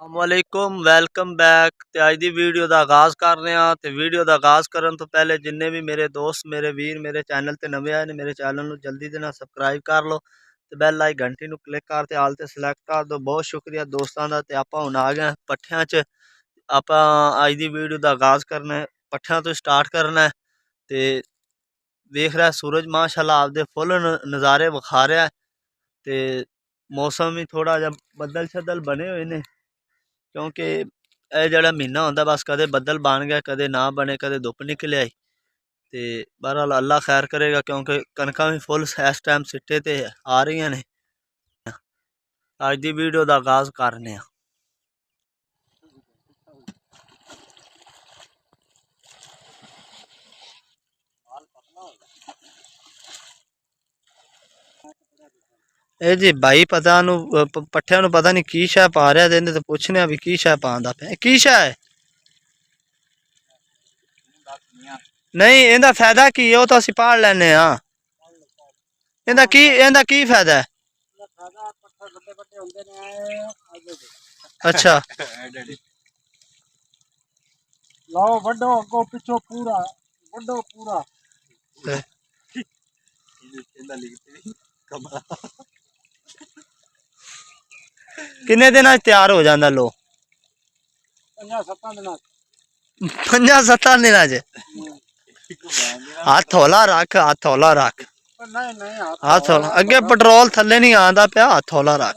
वालेकुम welcome back. तो अज की वीडियो का आगाज़ कर रहे हैं। तो वीडियो का आगाज़ करने तो पहले जिन्ने भी मेरे दोस्त मेरे वीर मेरे चैनल पर नवे आए ने मेरे चैनल को जल्दी देना सबसक्राइब कर लो। तो बैल आई घंटी को क्लिक करते आल तो सिलेक्ट कर दो। बहुत शुक्रिया दोस्तों का। तो आप हुण आ गए पट्ठियां च। आप अज की वीडियो का आगाज़ करना है, पट्ठियां तो स्टार्ट करना है। तो देख रहा है सूरज माशाल्लाह आपदे फुल नज़ारे विखा रहा है। तो मौसम भी थोड़ा जहा बदल शदल बने हुए ने, क्योंकि यह जड़ा महीना होंदा बस कदे बदल बन गया कदे ना बने कदे धुप निकल आई। तो बहरहाल अल्लाह खैर करेगा, क्योंकि कनक भी फुल इस टाइम सिट्टे ते आ रही ने। अज की वीडियो का आगाज़ करने। जी भाई पता पट्ठिया पता नहीं की शै पा रहा, तो पूछने भी की शै पांदा पे की शै है। नहीं इनका फायदा की है, तो असं पढ़ लें। इनका की फायदा है। अच्छा लाओ वड्डो अगो पिछो पूरा वड्डो पूरा किन्ने दिन तैयार हो जाता लो? 5-7 दिन हाथ हौला रख, हाथ हौला रख। हाथ हौला अगे पेट्रोल थले नहीं आंदा पिया, हाथ हौला रख।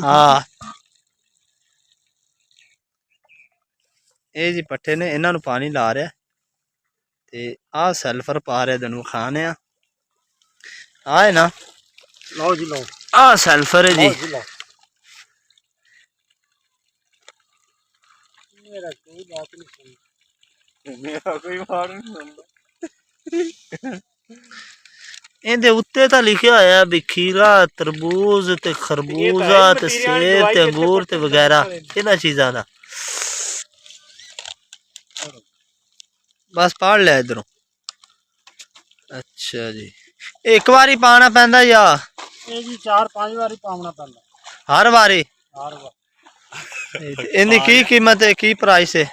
हाँ ये जी पट्ठे ने इन्हों पानी ला रहा। ते आ सैल्फर पा रहे दिन खाने आए ना। लाओ जी लाओ। आ सैल्फर है जी। मेरा कोई बात नहीं सुन, मेरा कोई बात नहीं सुनता। इहदे उत्ते तां लिखिया होया भी खीरा तरबूज ते खरबूजा ते सेब ते अंगूर ते वगैरह इन्हां चीज़ां दा। बस पढ़ लिया इधरों। अच्छा जी एक बारी पाना पैंदा या जी 4-5 बारी पावना पैंदा हर बारी? हर बार। इनकी की कीमत है, की प्राइस है?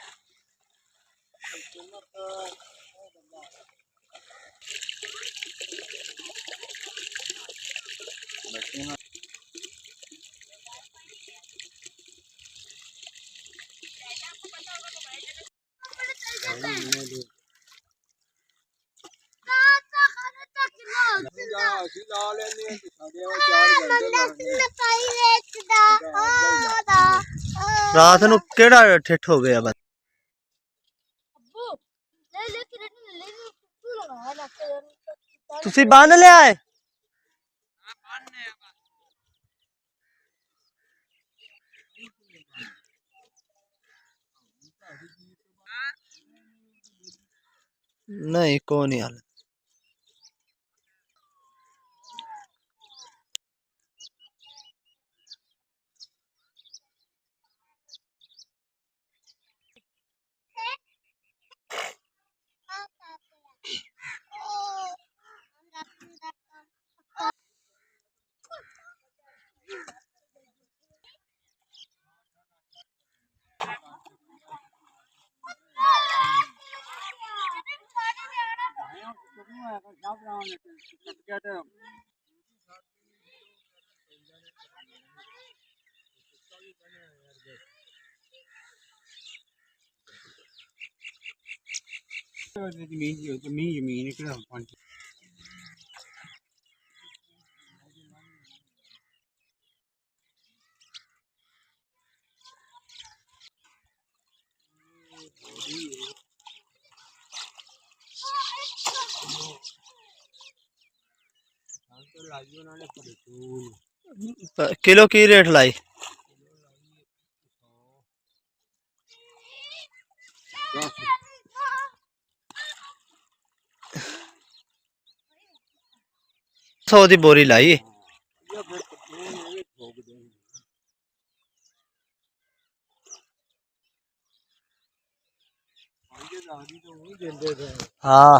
रात नू केड़ा ठिठ हो गया? बस तुसी बन लिया है? नहीं को नहीं हाल। जमीन किलो की रेट लाई? सौ दी बोरी लाई। हाँ